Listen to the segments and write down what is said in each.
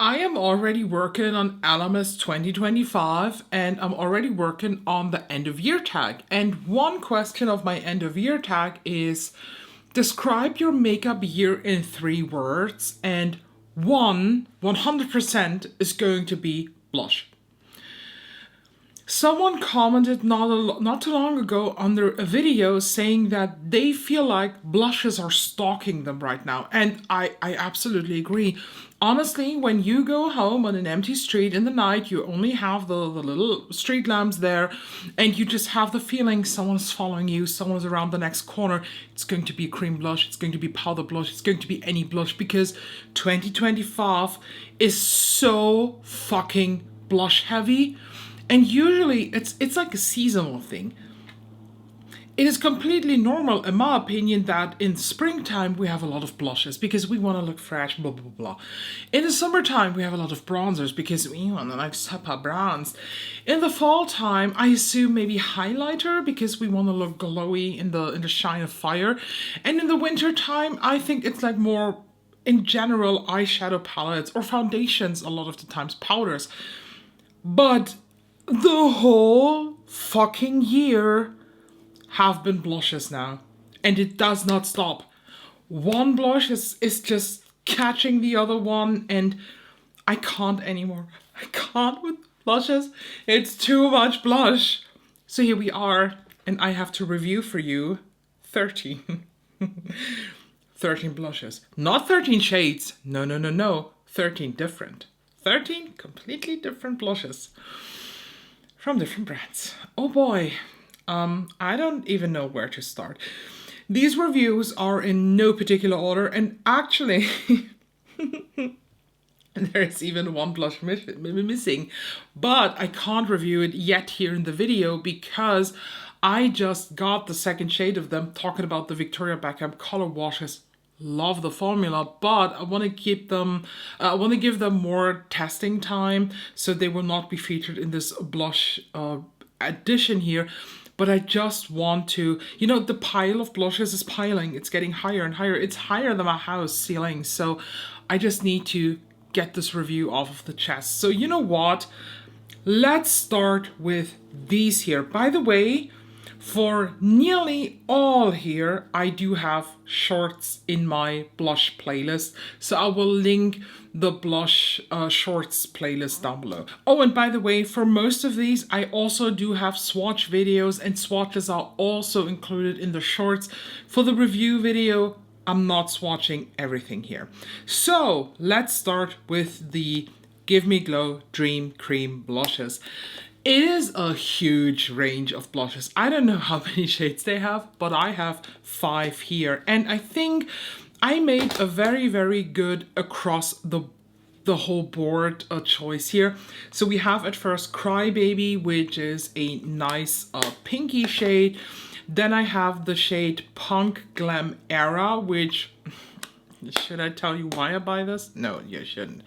I am already working on LMS 2025 and I'm already working on the end of year tag. And one question of my end of year tag is describe your makeup year in 3 words, and 100% is going to be blush. Someone commented not too long ago under a video saying that they feel like blushes are stalking them right now. And I absolutely agree. Honestly, when you go home on an empty street in the night, you only have the little street lamps there, and you just have the feeling someone's following you, someone's around the next corner. It's going to be cream blush, it's going to be powder blush, it's going to be any blush, because 2025 is so fucking blush heavy. And usually it's like a seasonal thing. It is completely normal, in my opinion, that in springtime we have a lot of blushes because we want to look fresh, blah, blah, blah. In the summertime we have a lot of bronzers because we want to like super bronze. In the fall time, I assume maybe highlighter because we want to look glowy in the shine of fire. And in the winter time, I think it's like more, in general, eyeshadow palettes or foundations, a lot of the times powders. But the whole fucking year have been blushes now, and it does not stop. One blush is just catching the other one, and I can't anymore. I can't with blushes. It's too much blush. So here we are, and I have to review for you 13. 13 blushes. Not 13 shades. No. 13 different. 13 completely different blushes from different brands. Oh boy, I don't even know where to start. These reviews are in no particular order, and actually there's even one blush missing, but I can't review it yet here in the video because I just got the second shade of them, talking about the Victoria Beckham color washes. Love the formula, but I want to keep them, I want to give them more testing time, so they will not be featured in this blush edition here. But I just want to, the pile of blushes is piling. It's getting higher and higher. It's higher than my house ceiling. So I just need to get this review off of the chest. So you know what? Let's start with these here. By the way, for nearly all here, I do have shorts in my blush playlist, so I will link the blush shorts playlist down below. Oh, and by the way, for most of these, I also do have swatch videos, and swatches are also included in the shorts. For the review video, I'm not swatching everything here. So let's start with the Give Me Glow Dream Cream blushes. It is a huge range of blushes. I don't know how many shades they have, but I have 5 here. And I think I made a very, very good across the whole board choice here. So we have at first Crybaby, which is a nice pinky shade. Then I have the shade Punk Glam Era, which... should I tell you why I buy this? No, you shouldn't.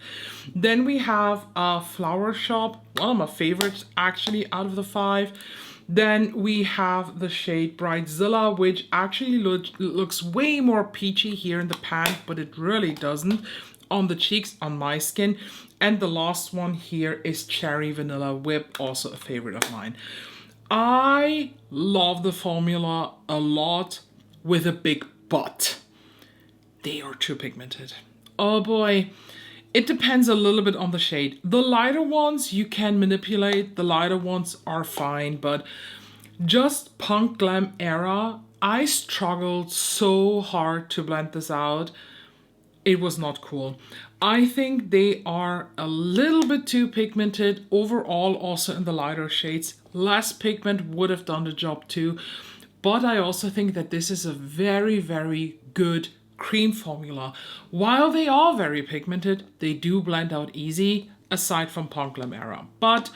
Then we have Flower Shop, one of my favorites actually out of the 5. Then we have the shade Brightzilla, which actually looks way more peachy here in the pan, but it really doesn't on the cheeks, on my skin. And the last one here is Cherry Vanilla Whip, also a favorite of mine. I love the formula a lot, with a big but. They are too pigmented. Oh boy. It depends a little bit on the shade. The lighter ones you can manipulate. The lighter ones are fine. But just Punk Glam Era, I struggled so hard to blend this out. It was not cool. I think they are a little bit too pigmented. Overall, also in the lighter shades. Less pigment would have done the job too. But I also think that this is a very, very good cream formula. While they are very pigmented, they do blend out easy, aside from Punk Glam Era. But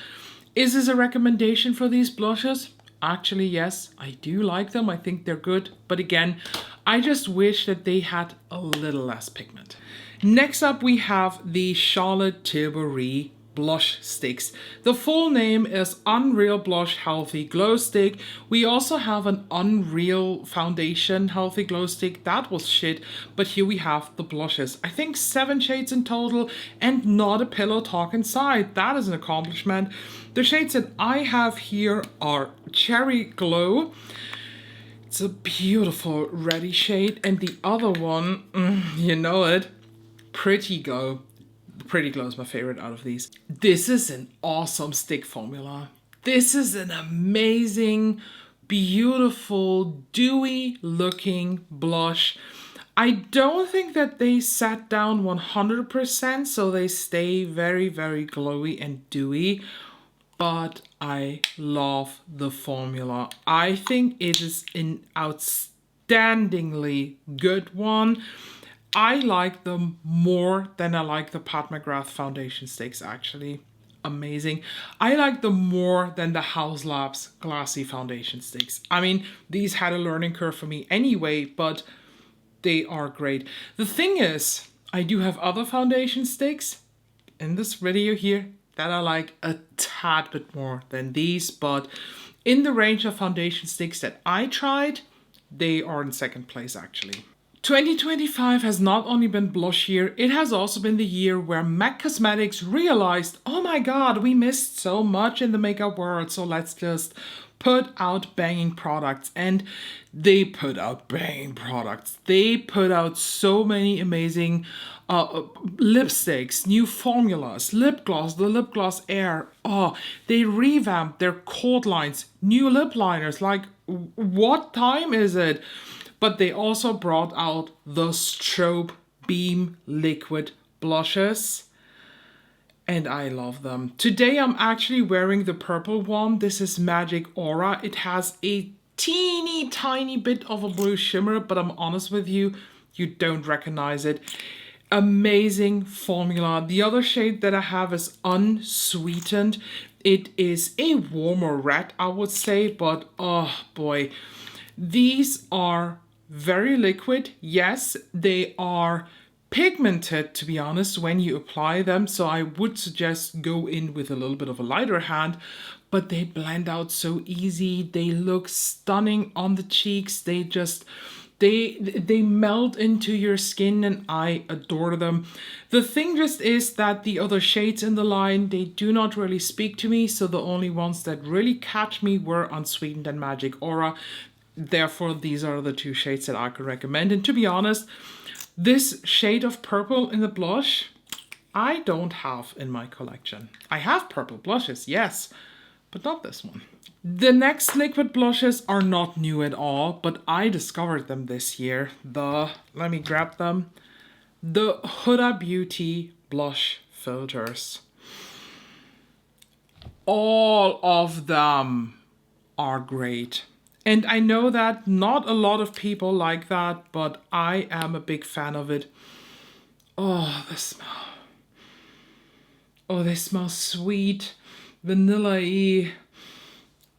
is this a recommendation for these blushes? Actually, yes, I do like them. I think they're good. But again, I just wish that they had a little less pigment. Next up, we have the Charlotte Tilbury blush sticks. The full name is Unreal Blush Healthy Glow Stick. We also have an Unreal Foundation Healthy Glow Stick. That was shit, but here we have the blushes. I think 7 shades in total and not a pillow talk inside. That is an accomplishment. The shades that I have here are Cherry Glow. It's a beautiful reddy shade, and the other one, you know it, Pretty Glow. Pretty Glow is my favorite out of these. This is an awesome stick formula. This is an amazing, beautiful, dewy looking blush. I don't think that they sat down 100%, so they stay very, very glowy and dewy. But I love the formula. I think it is an outstandingly good one. I like them more than I like the Pat McGrath foundation sticks, actually. Amazing. I like them more than the House Labs glassy foundation sticks. I mean, these had a learning curve for me anyway, but they are great. The thing is, I do have other foundation sticks in this video here that I like a tad bit more than these, but in the range of foundation sticks that I tried, they are in second place actually. 2025 has not only been blush year, it has also been the year where MAC Cosmetics realized, oh my god, we missed so much in the makeup world, so let's just put out banging products. And they put out banging products. They put out so many amazing lipsticks, new formulas, lip gloss, the lip gloss air. Oh, they revamped their cold lines, new lip liners. Like, what time is it? But they also brought out the Strobe Beam liquid blushes. And I love them. Today I'm actually wearing the purple one. This is Magic Aura. It has a teeny tiny bit of a blue shimmer, but I'm honest with you, you don't recognize it. Amazing formula. The other shade that I have is Unsweetened. It is a warmer red, I would say, but oh boy. These are very liquid. Yes, they are pigmented, to be honest, when you apply them, so I would suggest go in with a little bit of a lighter hand, but they blend out so easy. They look stunning on the cheeks. They just they melt into your skin, and I adore them. The thing just is that the other shades in the line, they do not really speak to me, so the only ones that really catch me were Unsweetened and Magic Aura. Therefore, these are the two shades that I could recommend. And to be honest, this shade of purple in the blush, I don't have in my collection. I have purple blushes, yes, but not this one. The next liquid blushes are not new at all, but I discovered them this year. Let me grab them. The Huda Beauty blush filters. All of them are great. And I know that not a lot of people like that, but I am a big fan of it. Oh, the smell. Oh, they smell sweet, vanilla-y.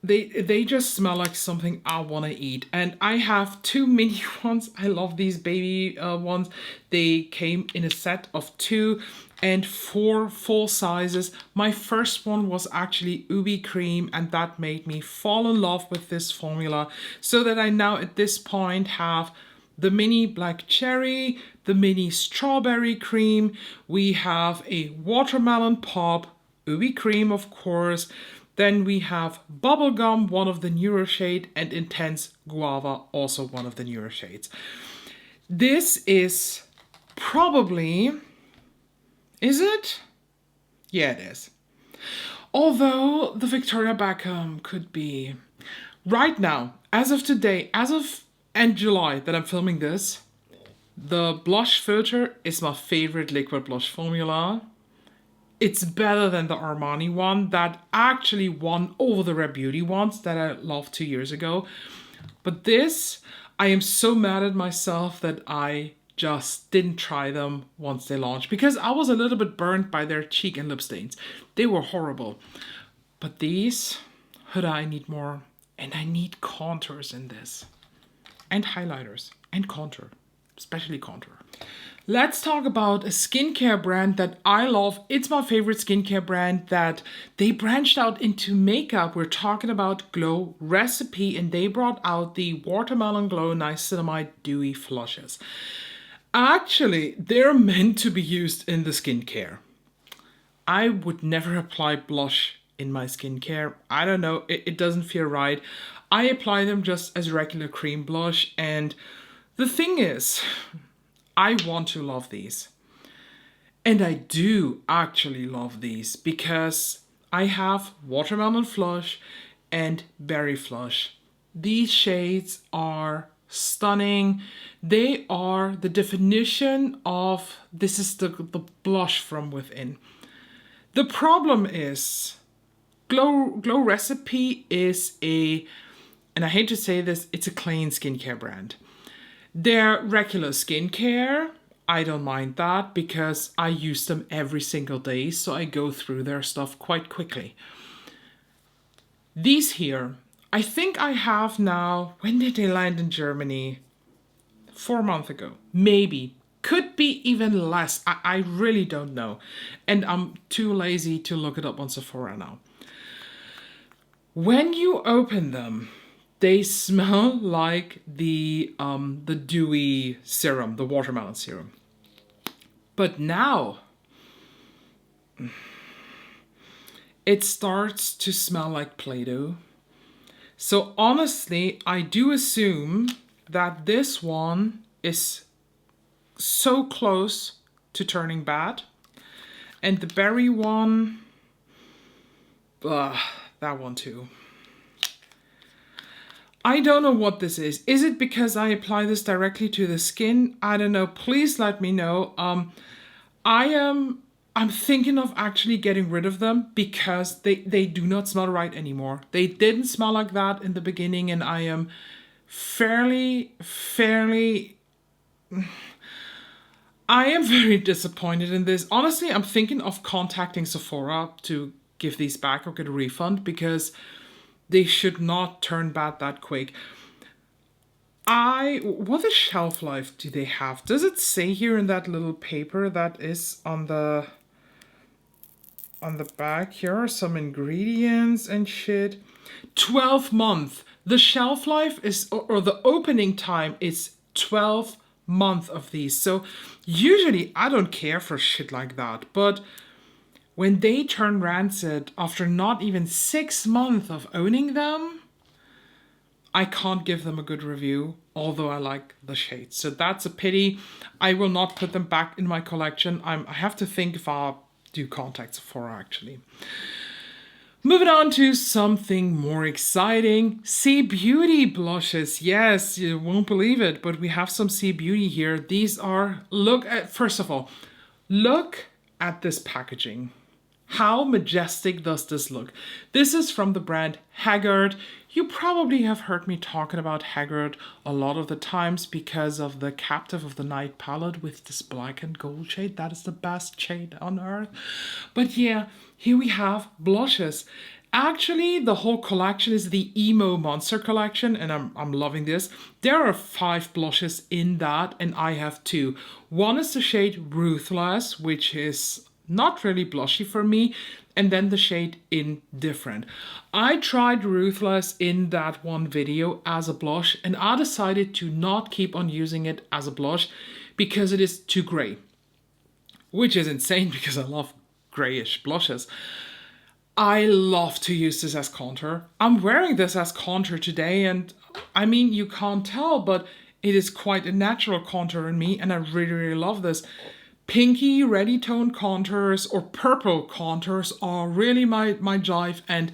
They just smell like something I want to eat. And I have 2 mini ones. I love these baby ones. They came in a set of 2 and 4 full sizes. My first one was actually Ubi Cream, and that made me fall in love with this formula, so that I now at this point have the mini Black Cherry, the mini Strawberry Cream. We have a Watermelon Pop, Ubi Cream of course. Then we have Bubblegum, one of the newer shade, and Intense Guava, also one of the newer shades. This is probably... Is it? Yeah, it is. Although the Victoria Beckham could be. Right now, as of today, as of end July that I'm filming this, the blush filter is my favorite liquid blush formula. It's better than the Armani one that actually won over the Rare Beauty ones that I loved 2 years ago. But this, I am so mad at myself that I just didn't try them once they launched, because I was a little bit burnt by their cheek and lip stains. They were horrible. But these, Huda, I need more. And I need contours in this. And highlighters. And contour. Especially contour. Let's talk about a skincare brand that I love. It's my favorite skincare brand that they branched out into makeup. We're talking about Glow Recipe, and they brought out the Watermelon Glow Niacinamide Dewy Flushes. Actually, they're meant to be used in the skincare. I would never apply blush in my skincare. I don't know, it doesn't feel right. I apply them just as regular cream blush, and the thing is, I want to love these. And I do actually love these because I have Watermelon Flush and Berry Flush. These shades are stunning. They are the definition of this is the blush from within. The problem is Glow Recipe is and I hate to say this, it's a clean skincare brand. Their regular skincare, I don't mind that because I use them every single day, so I go through their stuff quite quickly. These here, I think I have now, when did they land in Germany? 4 months ago, maybe. Could be even less, I really don't know. And I'm too lazy to look it up on Sephora now. When you open them, they smell like the Dewy serum, the watermelon serum. But now, it starts to smell like Play-Doh. So honestly, I do assume that this one is so close to turning bad. And the berry one, that one too. I don't know what this is. Is it because I apply this directly to the skin? I don't know. Please let me know. I'm thinking of actually getting rid of them because they do not smell right anymore. They didn't smell like that in the beginning, and I am fairly I am very disappointed in this. Honestly, I'm thinking of contacting Sephora to give these back or get a refund because they should not turn bad that quick. What the shelf life do they have? Does it say here in that little paper that is on the back? Here are some ingredients and shit. 12 months. The shelf life is, or the opening time is 12 months of these. So usually I don't care for shit like that, but when they turn rancid after not even 6 months of owning them, I can't give them a good review, although I like the shades. So that's a pity. I will not put them back in my collection. I have to think if I'll do contact Sephora actually. Moving on to something more exciting. Sea Beauty blushes. Yes, you won't believe it, but we have some Sea Beauty here. These are, first of all, look at this packaging. How majestic does this look? This is from the brand Haggard. You probably have heard me talking about Haggard a lot of the times because of the Captive of the Night palette with this black and gold shade. That is the best shade on earth. But yeah, here we have blushes. Actually, the whole collection is the Emo Monster collection, and I'm loving this. There are 5 blushes in that, and I have 2. One is the shade Ruthless, which is not really blushy for me, and then the shade Indifferent. I tried Ruthless in that one video as a blush, and I decided to not keep on using it as a blush because it is too gray, which is insane because I love grayish blushes. I love to use this as contour. I'm wearing this as contour today, and I mean, you can't tell, but it is quite a natural contour in me, and I really love this. Pinky, ready tone contours or purple contours are really my jive, and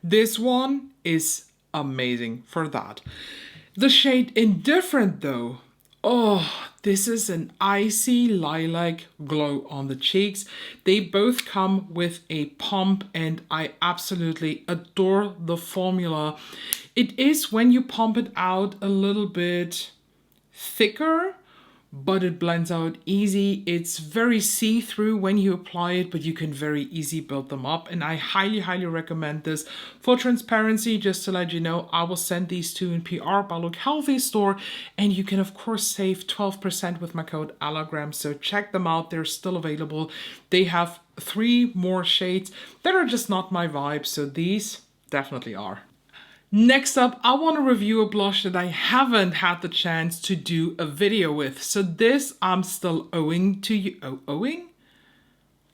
this one is amazing for that. The shade Indifferent though, oh, this is an icy lilac glow on the cheeks. They both come with a pump, and I absolutely adore the formula. It is, when you pump it out, a little bit thicker, but it blends out easy. It's very see-through when you apply it, but you can very easy build them up. And I highly, highly recommend this. For transparency, just to let you know, I will send these to in PR by Look Healthy store, and you can of course save 12% with my code ELLAGRAM. So check them out, they're still available. They have 3 more shades that are just not my vibe, so these definitely are. Next up, I want to review a blush that I haven't had the chance to do a video with. So this I'm still owing to you. Owing?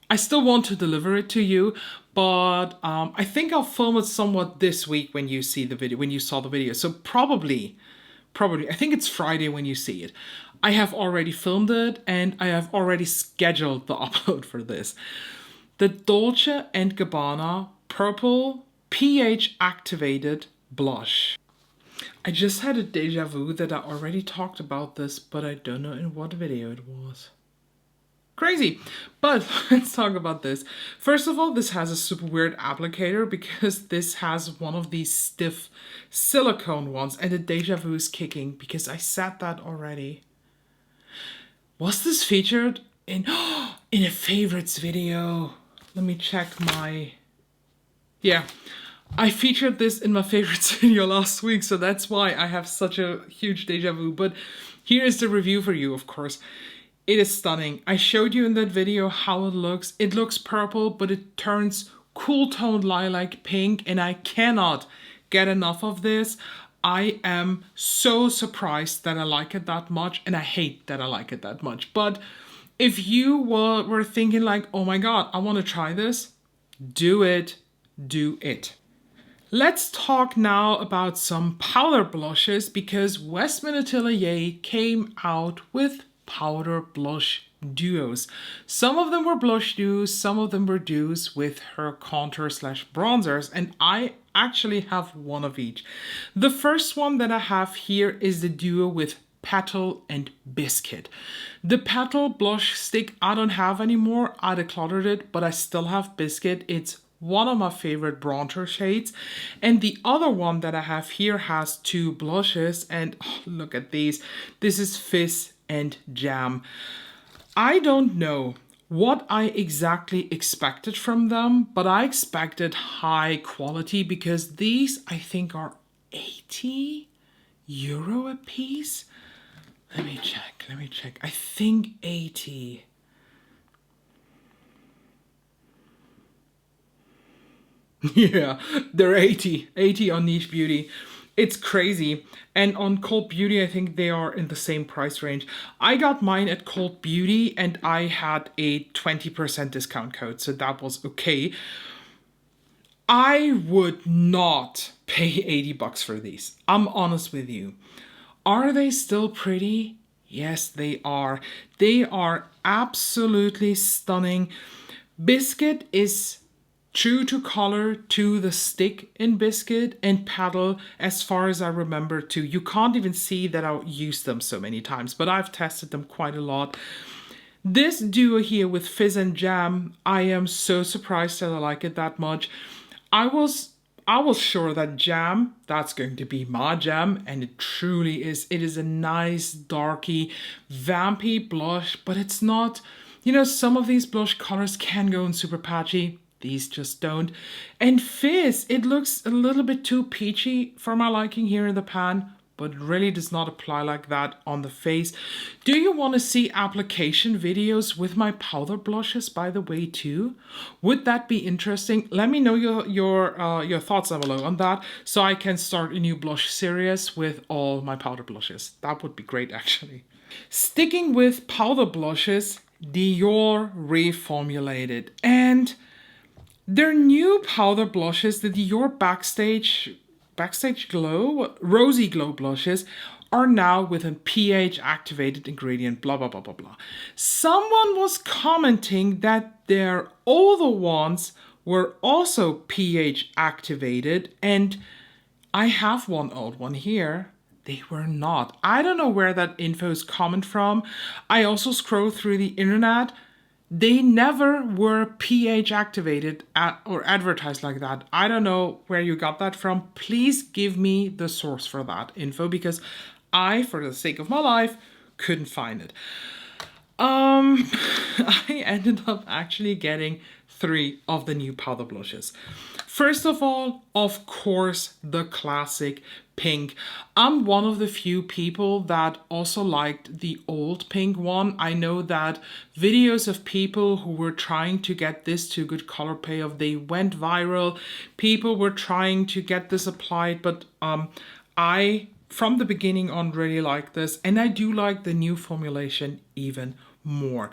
I still want to deliver it to you, but I think I'll film it somewhat this week when you see the video, when you saw the video. So probably, I think it's Friday when you see it. I have already filmed it and I have already scheduled the upload for this. The Dolce & Gabbana Purple pH Activated Blush. I just had a deja vu that I already talked about this, but I don't know in what video it was. Crazy. But let's talk about this. First of all, this has a super weird applicator because this has one of these stiff silicone ones, and the deja vu is kicking because I said that already. Was this featured in a favorites video? Let me check my... Yeah. I featured this in my favorites video last week, so that's why I have such a huge deja vu. But here is the review for you, of course. It is stunning. I showed you in that video how it looks. It looks purple, but it turns cool toned lilac pink, and I cannot get enough of this. I am so surprised that I like it that much, and I hate that I like it that much. But if you were thinking like, oh my god, I want to try this, do it. Do it. Let's talk now about some powder blushes because Westman Atelier came out with powder blush duos. Some of them were blush duos, some of them were duos with her contour/bronzers, and I actually have one of each. The first one that I have here is the duo with Petal and Biscuit. The Petal blush stick I don't have anymore, I decluttered it, but I still have Biscuit. It's one of my favorite bronzer shades, and the other one that I have here has 2 blushes, and oh, look at these. This is Fizz and Jam. I don't know what I exactly expected from them, but I expected high quality because these I think are 80 euro a piece. Let me check. I think 80. Yeah, they're 80 on Niche Beauty. It's crazy. And on Cult Beauty, I think they are in the same price range. I got mine at Cult Beauty and I had a 20% discount code, so that was okay. I would not pay 80 bucks for these. I'm honest with you. Are they still pretty? Yes, they are. They are absolutely stunning. Biscuit is true to color to the stick in Biscuit, and Petal, as far as I remember too. You can't even see that I used them so many times, but I've tested them quite a lot. This duo here with Fizz and Jam, I am so surprised that I like it that much. I was sure that Jam, that's going to be my jam, and it truly is. It is a nice, darky, vampy blush, but it's not, you know, some of these blush colors can go in super patchy. These just don't. And Fizz, it looks a little bit too peachy for my liking here in the pan, but really does not apply like that on the face. Do you want to see application videos with my powder blushes, by the way, too? Would that be interesting? Let me know your thoughts down below on that, so I can start a new blush series with all my powder blushes. That would be great, actually. Sticking with powder blushes, Dior reformulated, and their new powder blushes, the Dior Backstage Glow, Rosy Glow blushes, are now with a pH activated ingredient, blah, blah, blah, blah, blah. Someone was commenting that their older ones were also pH activated, and I have one old one here. They were not. I don't know where that info is coming from. I also scrolled through the internet. They never were pH activated or advertised like that. I don't know where you got that from. Please give me the source for that info, because I, for the sake of my life, couldn't find it. I ended up actually getting 3 of the new powder blushes. First of all, of course, the classic pink. I'm one of the few people that also liked the old pink one. I know that videos of people who were trying to get this to good color payoff, they went viral. People were trying to get this applied, but I, from the beginning on, really like this, and I do like the new formulation even more.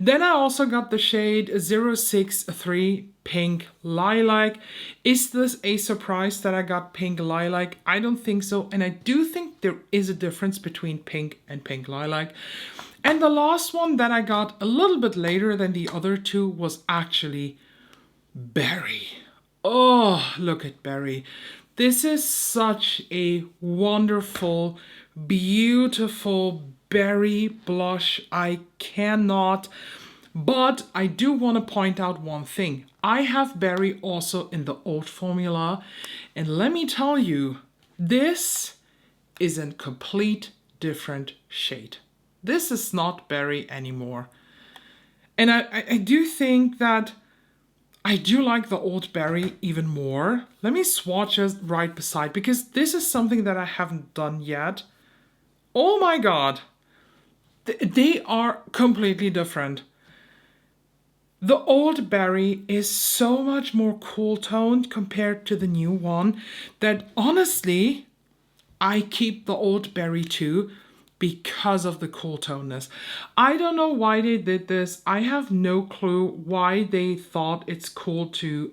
Then I also got the shade 063 Pink Lilac. Is this a surprise that I got Pink Lilac? I don't think so, and I do think there is a difference between pink and Pink Lilac. And the last one that I got a little bit later than the other two was actually Berry. Oh, look at Berry. This is such a wonderful, beautiful berry blush. I cannot, but I do want to point out one thing. I have Berry also in the old formula, and let me tell you, this is a complete different shade. This is not Berry anymore. And I do think that I do like the old Berry even more. Let me swatch it right beside, because this is something that I haven't done yet. Oh my god. They are completely different. The old Berry is so much more cool toned compared to the new one that honestly, I keep the old Berry too because of the cool toneness. I don't know why they did this. I have no clue why they thought it's cool to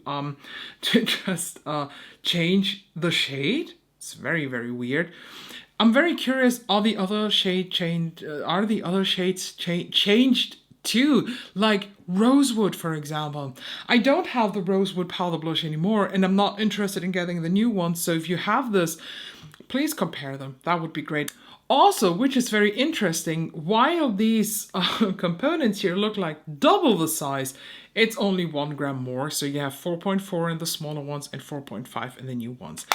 just change the shade. It's very, very weird. I'm very curious, are the other shades changed too? Like Rosewood, for example. I don't have the Rosewood powder blush anymore, and I'm not interested in getting the new one. So if you have this, please compare them. That would be great. Also, which is very interesting, while these components here look like double the size, it's only 1 gram more. So you have 4.4 in the smaller ones and 4.5 in the new ones.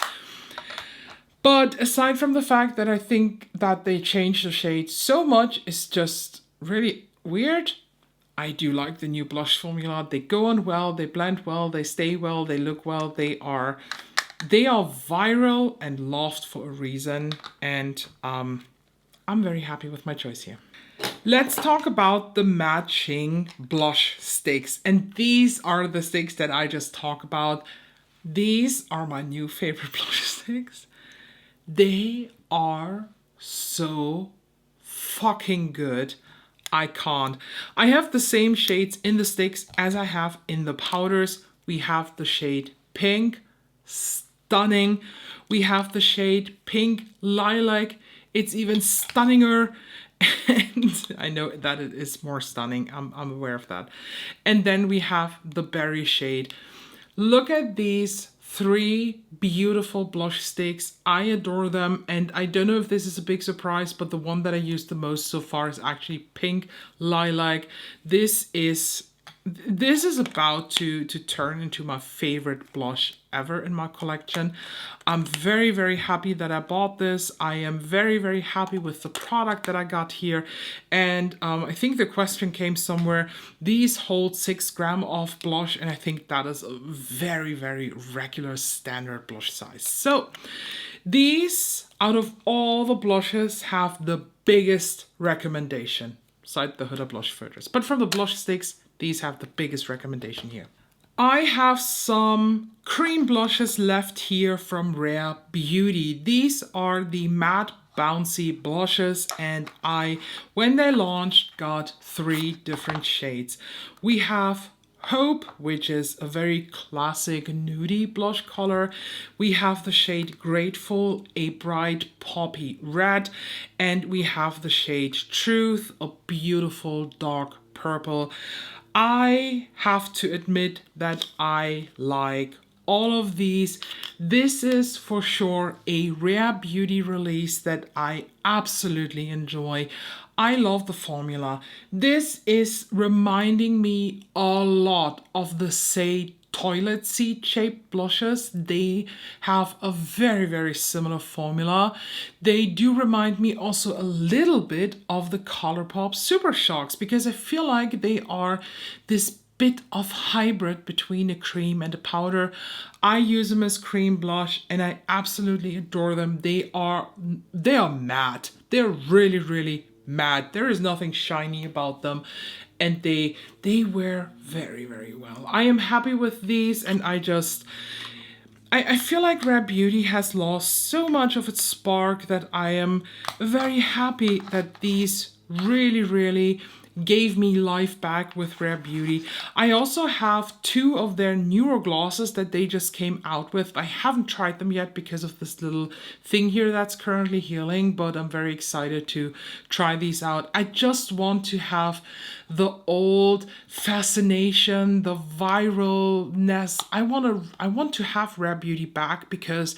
But aside from the fact that I think that they changed the shade so much, it's just really weird. I do like the new blush formula. They go on well, they blend well, they stay well, they look well. They are viral and loved for a reason. And I'm very happy with my choice here. Let's talk about the matching blush sticks. And these are the sticks that I just talked about. These are my new favorite blush sticks. They are so fucking good. I can't. I have the same shades in the sticks as I have in the powders. We have the shade Pink, stunning. We have the shade Pink Lilac. It's even stunninger. And I know that it is more stunning. I'm aware of that. And then we have the Berry shade. Look at these 3 beautiful blush sticks. I adore them, and I don't know if this is a big surprise, but the one that I used the most so far is actually Pink Lilac. This is about to turn into my favorite blush ever in my collection. I'm very, very happy that I bought this. I am very, very happy with the product that I got here. And I think the question came somewhere. These hold 6 grams of blush, and I think that is a very, very regular standard blush size. So these, out of all the blushes, have the biggest recommendation, besides the Huda blush filters. But from the blush sticks, these have the biggest recommendation here. I have some cream blushes left here from Rare Beauty. These are the matte bouncy blushes, and I, when they launched, got 3 different shades. We have Hope, which is a very classic nudie blush color. We have the shade Grateful, a bright poppy red, and we have the shade Truth, a beautiful dark purple. I have to admit that I like all of these. This is for sure a Rare Beauty release that I absolutely enjoy. I love the formula. This is reminding me a lot of the Say toilet seat shaped blushes. They have a very, very similar formula. They do remind me also a little bit of the Colourpop Super Shocks because I feel like they are this bit of hybrid between a cream and a powder. I use them as cream blush and I absolutely adore them. They are matte. They're really, really matte. There is nothing shiny about them. And they wear very, very well. I am happy with these, and I feel like Rare Beauty has lost so much of its spark that I am very happy that these really, really gave me life back with Rare Beauty. I also have 2 of their newer glosses that they just came out with. I haven't tried them yet because of this little thing here that's currently healing, but I'm very excited to try these out. I just want to have the old fascination, the viralness. I want to have Rare Beauty back because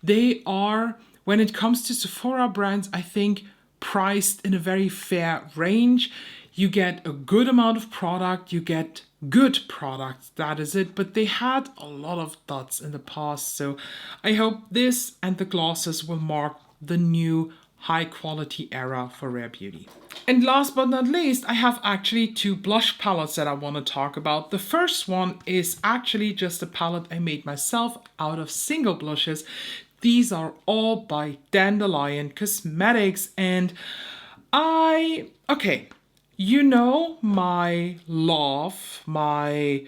they are, when it comes to Sephora brands, I think priced in a very fair range. You get a good amount of product, you get good products, that is it. But they had a lot of duds in the past, so I hope this and the glosses will mark the new high quality era for Rare Beauty. And last but not least, I have actually 2 blush palettes that I want to talk about. The first one is actually just a palette I made myself out of single blushes. These are all by Dandelion Cosmetics, and okay. You know my love, my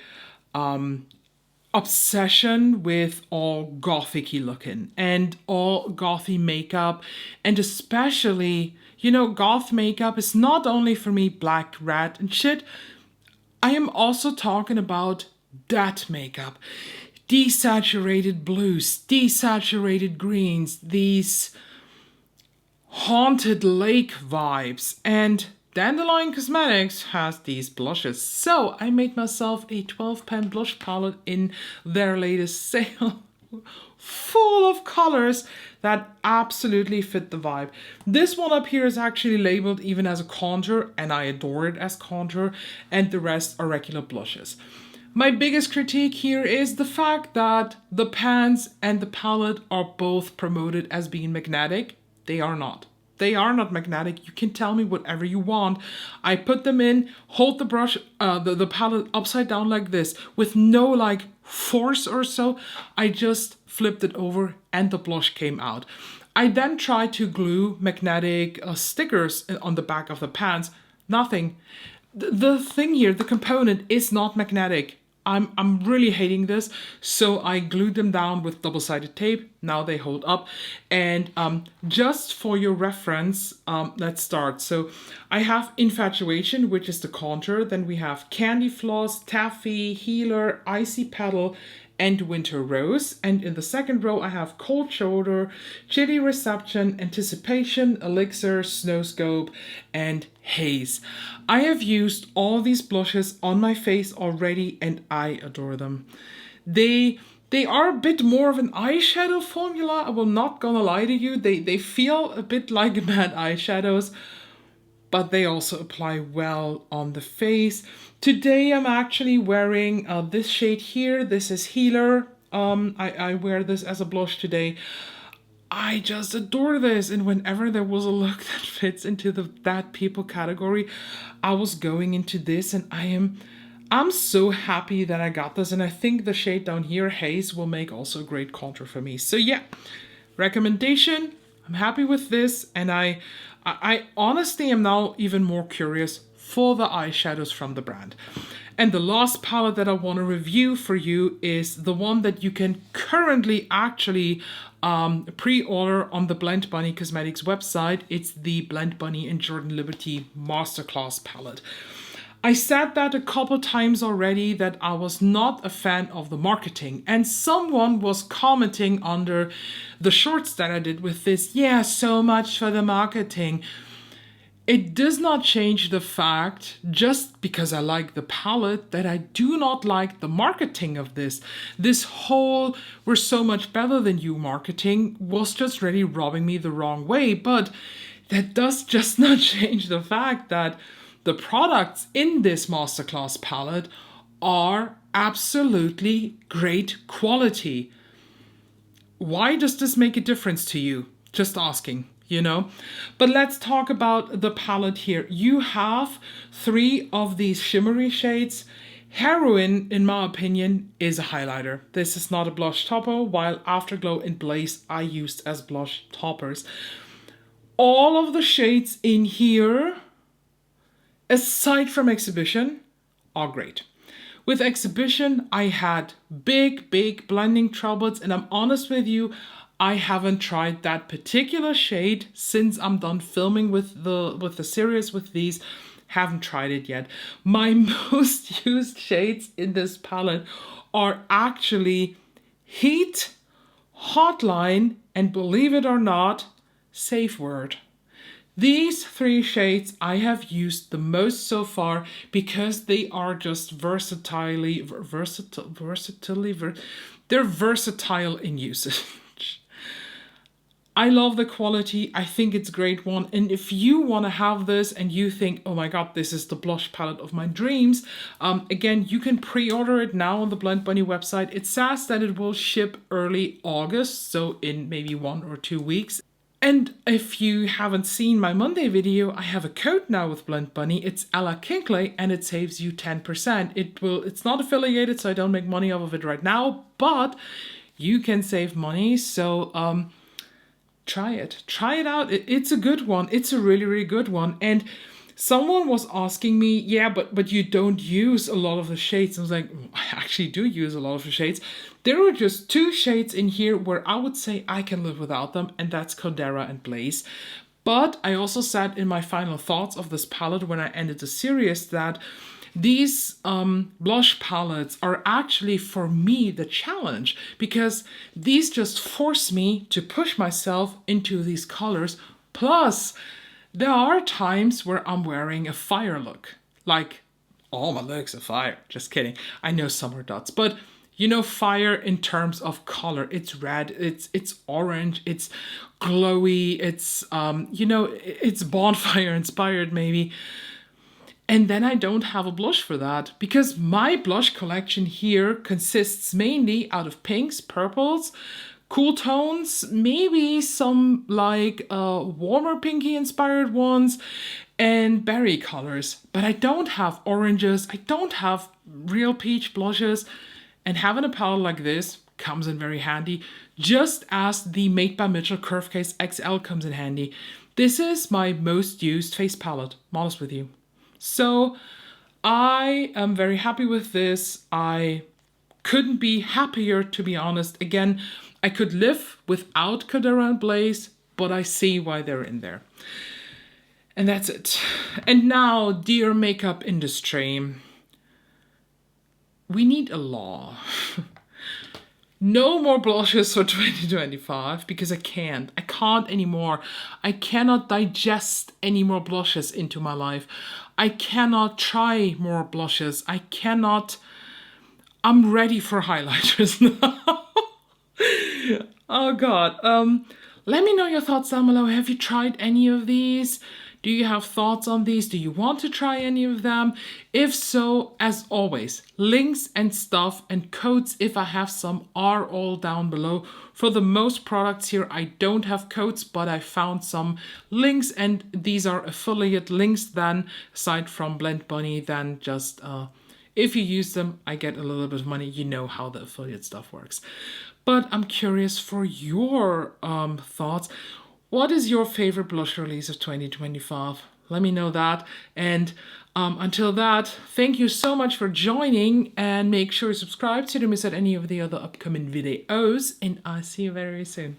obsession with all gothic-y looking and all gothy makeup, and especially, you know, goth makeup is not only for me black, red and shit. I am also talking about that makeup. Desaturated blues, desaturated greens, these haunted lake vibes, and Dandelion Cosmetics has these blushes. So I made myself a 12-pan blush palette in their latest sale, full of colors that absolutely fit the vibe. This one up here is actually labeled even as a contour, and I adore it as contour, and the rest are regular blushes. My biggest critique here is the fact that the pans and the palette are both promoted as being magnetic. They are not. They are not magnetic. You can tell me whatever you want. I put them in, hold the brush, the palette upside down like this with no like force or so. I just flipped it over and the blush came out. I then tried to glue magnetic stickers on the back of the pans. Nothing. The thing here, the component is not magnetic. I'm really hating this, so I glued them down with double-sided tape. Now they hold up, and just for your reference, let's start. So I have Infatuation, which is the contour. Then we have Candy Floss, Taffy, Healer, Icy Petal, and Winter Rose. And in the second row, I have Cold Shoulder, Chilly Reception, Anticipation, Elixir, Snowscope, and Haze. I have used all these blushes on my face already, and I adore them. They are a bit more of an eyeshadow formula. I will not gonna lie to you. They feel a bit like matte eyeshadows, but they also apply well on the face. Today I'm actually wearing this shade here. This is Healer. I wear this as a blush today. I just adore this, and whenever there was a look that fits into that people category, I was going into this, and I'm so happy that I got this, and I think the shade down here, Haze, will make also a great contour for me. So yeah, recommendation, I'm happy with this, and I honestly am now even more curious for the eyeshadows from the brand. And the last palette that I want to review for you is the one that you can currently actually pre-order on the Blendbunny Cosmetics website. It's the Blendbunny and Jordan Liberty Masterclass palette. I said that a couple times already that I was not a fan of the marketing, and someone was commenting under the shorts that I did with this, yeah, so much for the marketing. It does not change the fact, just because I like the palette, that I do not like the marketing of this. This whole "we're so much better than you" marketing was just really rubbing me the wrong way, but that does just not change the fact that the products in this masterclass palette are absolutely great quality. Why does this make a difference to you? Just asking, you know? But let's talk about the palette here. You have 3 of these shimmery shades. Heroine, in my opinion, is a highlighter. This is not a blush topper, while Afterglow and Blaze I used as blush toppers. All of the shades in here, aside from Exhibition, are great. With Exhibition, I had big blending troubles, and I'm honest with you, I haven't tried that particular shade since I'm done filming with the series with these. Haven't tried it yet. My most used shades in this palette are actually Heat, Hotline, and believe it or not, Safe Word. These 3 shades I have used the most so far because they are just they're versatile in usage. I love the quality. I think it's a great one. And if you want to have this and you think, oh my God, this is the blush palette of my dreams, again, you can pre-order it now on the Blendbunny website. It says that it will ship early August, so in maybe 1 or 2 weeks. And if you haven't seen my Monday video, I have a code now with Blendbunny. It's ELLAKINKLEY and it saves you 10%. It's not affiliated, so I don't make money off of it right now, but you can save money. So try it out. It's a good one. It's a really good one. And someone was asking me, yeah, but you don't use a lot of the shades. I was like, I actually do use a lot of the shades. There are just 2 shades in here where I would say I can live without them, and that's Caldera and Blaze. But I also said in my final thoughts of this palette when I ended the series that these blush palettes are actually, for me, the challenge, because these just force me to push myself into these colors. Plus, there are times where I'm wearing a fire look. Like, all my looks are fire. Just kidding. I know some are dots, but you know, fire in terms of color. It's red, it's orange, it's glowy, it's you know, it's bonfire inspired maybe. And then I don't have a blush for that because my blush collection here consists mainly out of pinks, purples, cool tones, maybe some like warmer pinky inspired ones, and berry colors. But I don't have oranges, I don't have real peach blushes, and having a palette like this comes in very handy, just as the Made by Mitchell Curve Case XL comes in handy. This is my most used face palette, I'm honest with you. So I am very happy with this. I couldn't be happier, to be honest. Again, I could live without Caldera and Blaze, but I see why they're in there. And that's it. And now, dear makeup industry, we need a law. No more blushes for 2025 because I can't anymore. I cannot digest any more blushes into my life. I cannot try more blushes. I'm ready for highlighters now. Oh God. Let me know your thoughts down below. Have you tried any of these? Do you have thoughts on these? Do you want to try any of them? If so, as always, links and stuff and codes, if I have some, are all down below. For the most products here, I don't have codes, but I found some links, and these are affiliate links then, aside from Blendbunny, then just if you use them, I get a little bit of money. You know how the affiliate stuff works. But I'm curious for your thoughts. What is your favorite blush release of 2025? Let me know that. And until that, thank you so much for joining, and make sure you subscribe so you don't miss out any of the other upcoming videos. And I'll see you very soon.